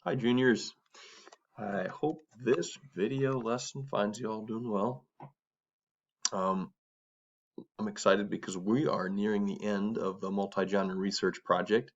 Hi juniors, I hope this video lesson finds you all doing well. Um, I'm excited because we are nearing the end of the multi-genre research project.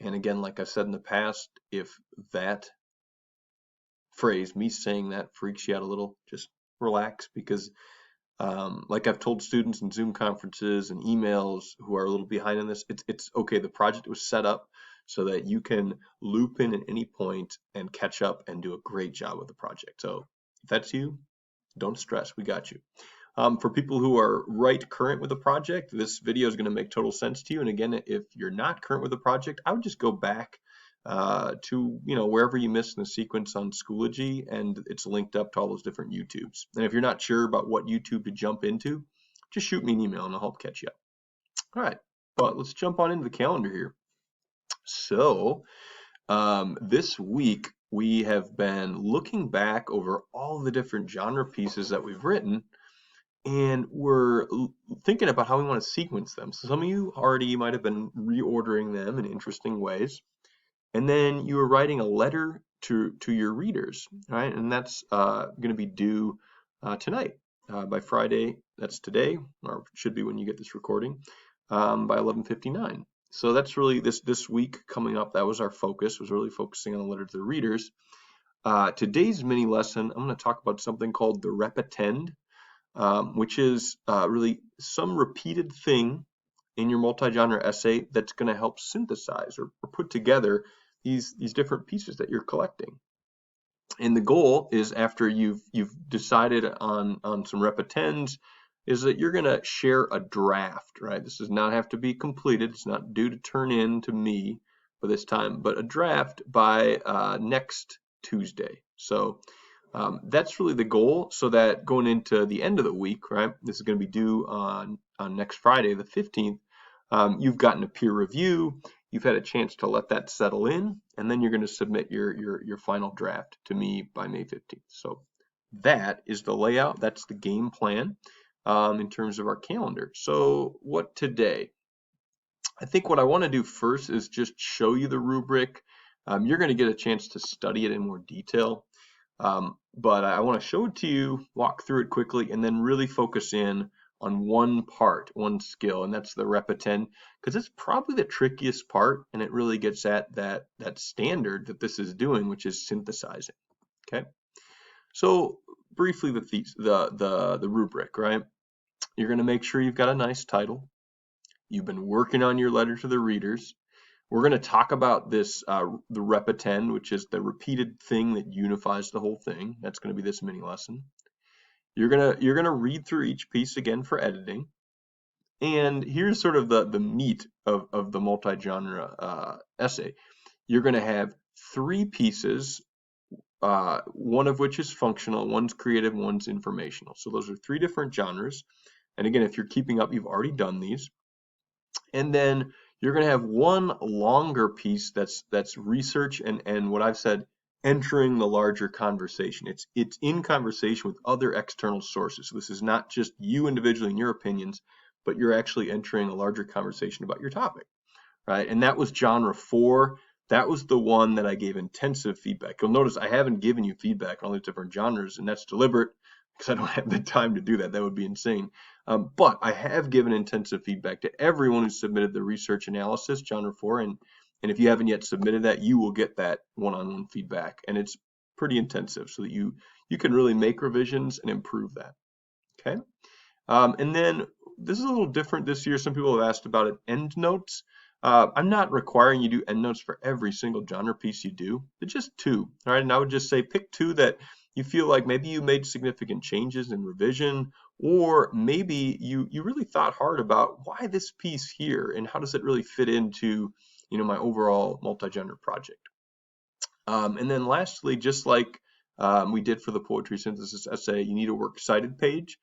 And again, like I've said in the past, if that phrase, me saying that freaks you out a little, just relax because like I've told students in Zoom conferences and emails who are a little behind in this, it's okay. The project was set up so that you can loop in at any point and catch up and do a great job with the project. So if that's you, don't stress, we got you. For people who are right current with the project, this video is going to make total sense to you. And again, if you're not current with the project, I would just go back to wherever you missed in the sequence on Schoology, and it's linked up to all those different YouTubes. And if you're not sure about what YouTube to jump into, just shoot me an email and I'll help catch you up. All right, but let's jump on into the calendar here. So this week we have been looking back over all the different genre pieces that we've written, and we're thinking about how we want to sequence them. So some of you already might have been reordering them in interesting ways. And then you were writing a letter to your readers, right? And that's going to be due tonight by Friday. That's today, or should be when you get this recording, by 11:59. So that's really this week coming up. That was our focus. Was really focusing on the letter to the readers. Today's mini lesson, I'm going to talk about something called the Repetend, which is really some repeated thing in your multi-genre essay that's going to help synthesize or put together these different pieces that you're collecting. And the goal is, after you've decided on some repetends, is that you're going to share a draft, right? This does not have to be completed. It's not due to turn in to me for this time, but a draft by next Tuesday. So that's really the goal, so that going into the end of the week, right? This is going to be due on next Friday, the 15th. You've gotten a peer review, you've had a chance to let that settle in, and then you're going to submit your final draft to me by May 15th. So that is the layout. That's the game plan in terms of our calendar. So what today? I think what I want to do first is just show you the rubric. You're going to get a chance to study it in more detail. But I want to show it to you, walk through it quickly, and then really focus in on one part, one skill, and that's the repetend, because it's probably the trickiest part, and it really gets at that standard that this is doing, which is synthesizing. Okay, so briefly the rubric, right? You're going to make sure you've got a nice title. You've been working on your letter to the readers. We're going to talk about this, the repetend, which is the repeated thing that unifies the whole thing. That's going to be this mini lesson. You're gonna read through each piece again for editing. And here's sort of the meat of the multi-genre essay. You're going to have three pieces, one of which is functional, one's creative, one's informational. So those are three different genres. And again, if you're keeping up, you've already done these. And then you're going to have one longer piece that's research and what I've said, entering the larger conversation. It's in conversation with other external sources. So this is not just you individually and your opinions, but you're actually entering a larger conversation about your topic, right? And that was genre 4. That was the one that I gave intensive feedback. You'll notice I haven't given you feedback on all these different genres, and that's deliberate because I don't have the time to do that. That would be insane. But I have given intensive feedback to everyone who submitted the research analysis, genre 4, and if you haven't yet submitted that, you will get that one-on-one feedback, and it's pretty intensive so that you can really make revisions and improve that. Okay, and then this is a little different this year. Some people have asked about it. Endnotes. I'm not requiring you do endnotes for every single genre piece you do, but just 2. All right, and I would just say pick 2 that you feel like maybe you made significant changes in revision, or maybe you really thought hard about why this piece here and how does it really fit into my overall multi-genre project. And then lastly, just like we did for the poetry synthesis essay, you need a works cited page.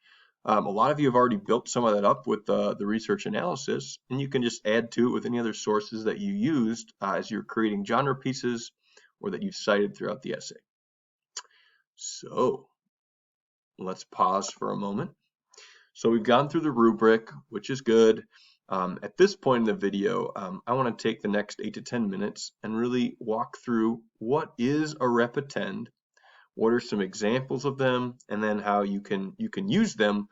A lot of you have already built some of that up with the research analysis, and you can just add to it with any other sources that you used as you're creating genre pieces or that you've cited throughout the essay. So let's pause for a moment. So we've gone through the rubric, which is good. At this point in the video, I want to take the next 8 to 10 minutes and really walk through what is a repetend, what are some examples of them, and then how you can use them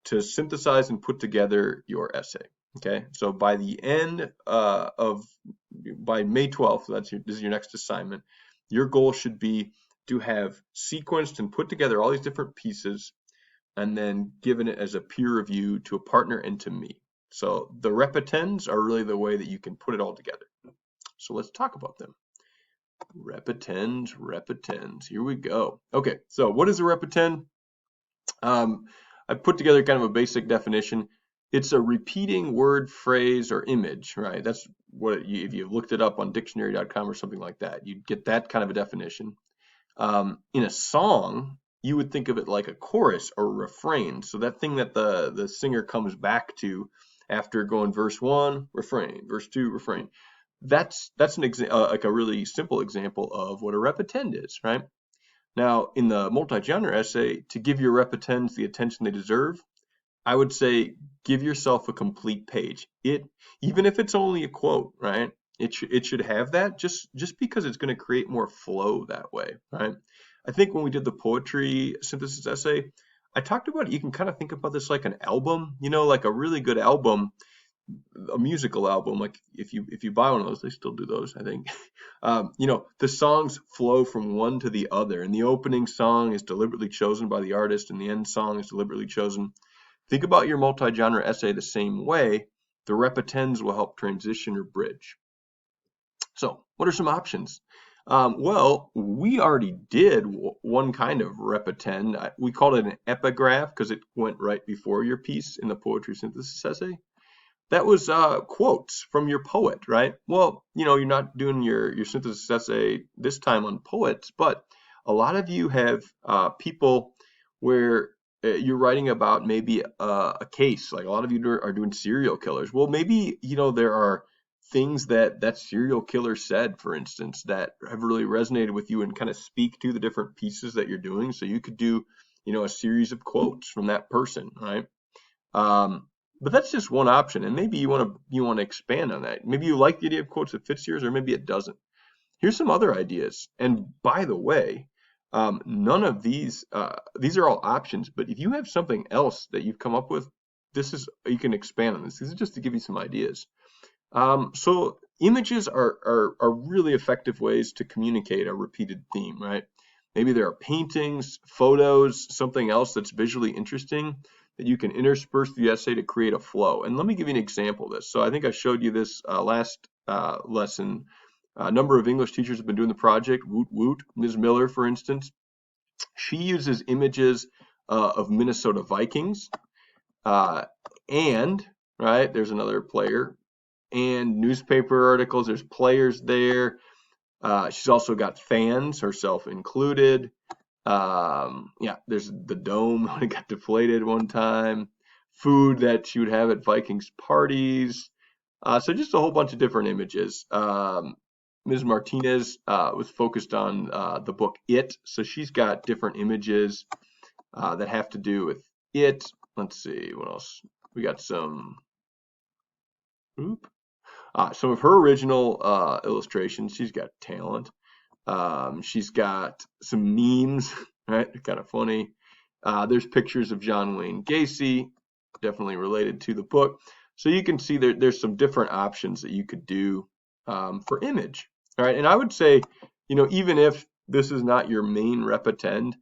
to synthesize and put together your essay. Okay, so by the end by May 12th, this is your next assignment. Your goal should be to have sequenced and put together all these different pieces and then given it as a peer review to a partner and to me. So the repetends are really the way that you can put it all together. So let's talk about them. Repetends. Here we go. Okay, so what is a repetend? I put together kind of a basic definition. It's a repeating word, phrase, or image, right? That's what if you looked it up on dictionary.com or something like that, you'd get that kind of a definition. In a song, you would think of it like a chorus or refrain. So that thing that the singer comes back to after going verse 1, refrain, verse 2, refrain. That's like a really simple example of what a repetend is, right? Now, in the multi-genre essay, to give your repetends the attention they deserve, I would say give yourself a complete page. Even if it's only a quote, right? It should have that just because it's going to create more flow that way, right? I think when we did the poetry synthesis essay, I talked about it. You can kind of think about this like an album, like a really good album, a musical album. Like if you buy one of those, they still do those, I think. The songs flow from one to the other, and the opening song is deliberately chosen by the artist, and the end song is deliberately chosen. Think about your multi-genre essay the same way. The repetends will help transition or bridge. So what are some options? Well, we already did one kind of repetend. We called it an epigraph because it went right before your piece in the poetry synthesis essay. That was quotes from your poet, right? Well, you're not doing your synthesis essay this time on poets, but a lot of you have people where you're writing about maybe a case. Like a lot of you are doing serial killers. Well, maybe, there are things that serial killer said, for instance, that have really resonated with you and kind of speak to the different pieces that you're doing. So you could do, a series of quotes from that person, right? But that's just one option, and maybe you want to expand on that. Maybe you like the idea of quotes that fits yours, or maybe it doesn't. Here's some other ideas. And by the way, none of these are all options. But if you have something else that you've come up with, you can expand on this. This is just to give you some ideas. So images are really effective ways to communicate a repeated theme, right? Maybe there are paintings, photos, something else that's visually interesting that you can intersperse the essay to create a flow. And let me give you an example of this. So I think I showed you this last lesson. A number of English teachers have been doing the project. Woot woot. Ms. Miller, for instance, she uses images of Minnesota Vikings and, right, there's another player, and newspaper articles. There's players there. She's also got fans, herself included. There's the dome when it got deflated one time. Food that she would have at Vikings parties. So just a whole bunch of different images. Ms. Martinez was focused on the book It, so she's got different images that have to do with it. Let's see, what else? We got some of her original illustrations. She's got talent. She's got some memes, right? They're kind of funny. There's pictures of John Wayne Gacy, definitely related to the book. So you can see there's some different options that you could do for image. All right, and I would say, even if this is not your main repetend,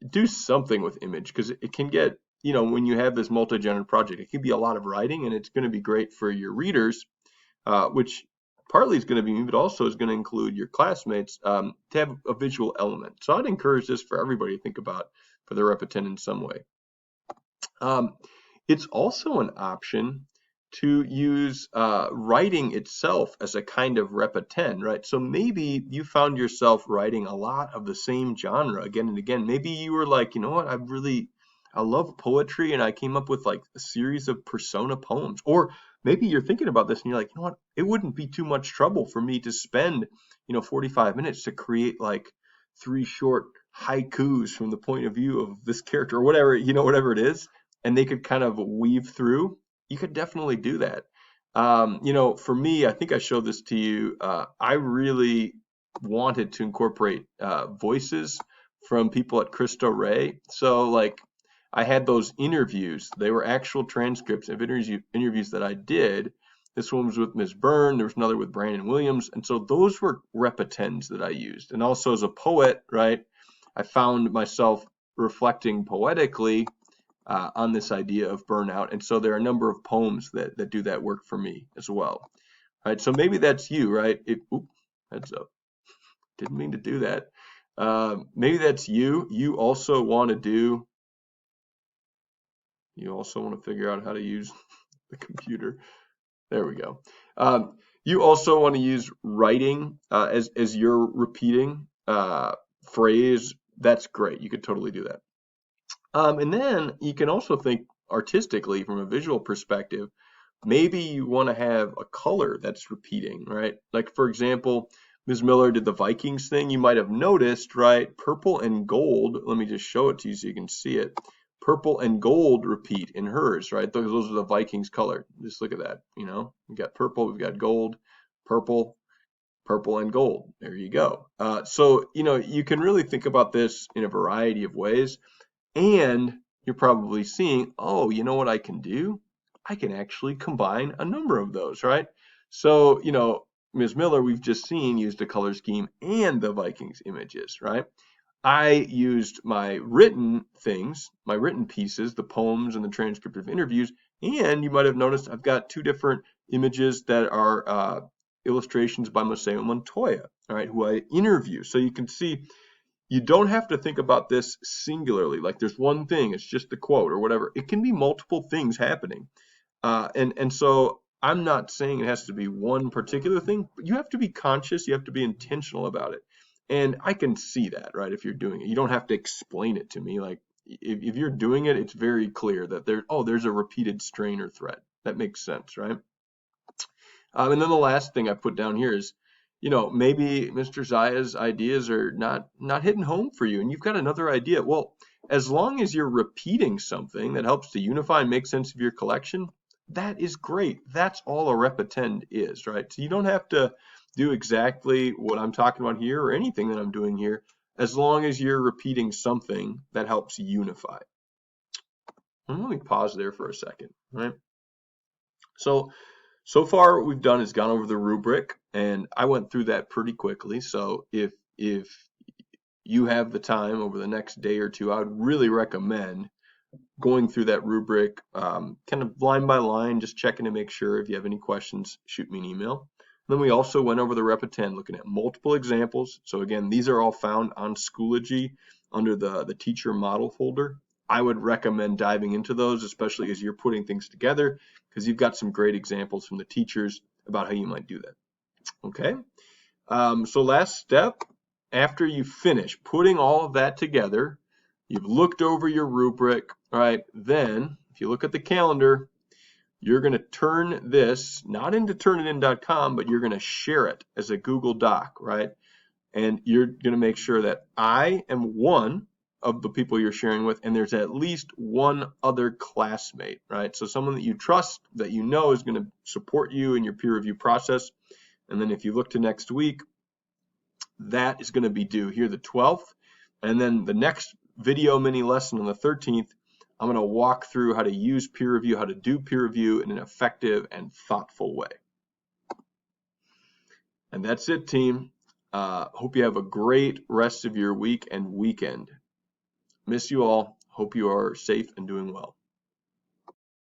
do something with image because it can get, when you have this multi-genre project, it can be a lot of writing and it's going to be great for your readers, which partly is going to be me, but also is going to include your classmates to have a visual element. So I'd encourage this for everybody to think about for the repetend in some way. It's also an option to use writing itself as a kind of repetend, right? So maybe you found yourself writing a lot of the same genre again and again. Maybe you were like, you know what, I love poetry and I came up with like a series of persona poems. Or maybe you're thinking about this and you're like, you know what, it wouldn't be too much trouble for me to spend, 45 minutes to create like 3 short haikus from the point of view of this character or whatever, whatever it is. And they could kind of weave through. you could definitely do that. You know, for me, I think I showed this to you. I really wanted to incorporate voices from people at Cristo Rey. So, like, I had those interviews. They were actual transcripts of interviews that I did. This one was with Ms. Byrne. There was another with Brandon Williams. And so those were repetends that I used. And also as a poet, right, I found myself reflecting poetically on this idea of burnout. And so there are a number of poems that do that work for me as well. Right. So maybe that's you, right? Heads up. Didn't mean to do that. Maybe that's you. You also want to figure out how to use the computer. There we go. You also want to use writing as you're repeating phrase. That's great. You could totally do that. And then you can also think artistically from a visual perspective. Maybe you want to have a color that's repeating, right? Like, for example, Ms. Miller did the Vikings thing. You might have noticed, right? Purple and gold. Let me just show it to you so you can see it. Purple and gold repeat in hers, right? Those are the Vikings color. Just look at that. You know, we've got purple, we've got gold, purple, purple, and gold. There you go. So, you know, you can really think about this in a variety of ways. And you're probably seeing, oh, you know what I can do? I can actually combine a number of those, right? So, you know, Ms. Miller, we've just seen, used a color scheme and the Vikings images, right? I used my written things, my written pieces, the poems and the transcriptive interviews, and you might have noticed I've got two different images that are illustrations by Museo Montoya, all right, who I interview. So you can see you don't have to think about this singularly, like there's one thing, it's just the quote or whatever. It can be multiple things happening. And so I'm not saying it has to be one particular thing, but you have to be conscious, you have to be intentional about it. And I can see that, right, if you're doing it. You don't have to explain it to me. Like, if you're doing it, it's very clear that there's a repeated strain or threat. That makes sense, right? And then the last thing I put down here is, you know, maybe Mr. Czaia's ideas are not hitting home for you, and you've got another idea. Well, as long as you're repeating something that helps to unify and make sense of your collection, that is great. That's all a repetend is, right? So you don't have to do exactly what I'm talking about here or anything that I'm doing here, as long as you're repeating something that helps unify. And let me pause there for a second, right? So far, what we've done is gone over the rubric, and I went through that pretty quickly. So if you have the time over the next day or two, I would really recommend going through that rubric, kind of line by line, just checking to make sure. If you have any questions, shoot me an email. Then we also went over the Repetend, looking at multiple examples. So again, these are all found on Schoology under the teacher model folder. I would recommend diving into those, especially as you're putting things together, because you've got some great examples from the teachers about how you might do that. Okay, so last step, after you finish putting all of that together, you've looked over your rubric, all right, then if you look at the calendar, you're going to turn this, not into turnitin.com, but you're going to share it as a Google Doc, right? And you're going to make sure that I am one of the people you're sharing with, and there's at least one other classmate, right? So someone that you trust, that you know is going to support you in your peer review process. And then if you look to next week, that is going to be due here the 12th. And then the next video mini lesson on the 13th, I'm going to walk through how to use peer review, how to do peer review in an effective and thoughtful way. And that's it, team. Hope you have a great rest of your week and weekend. Miss you all. Hope you are safe and doing well.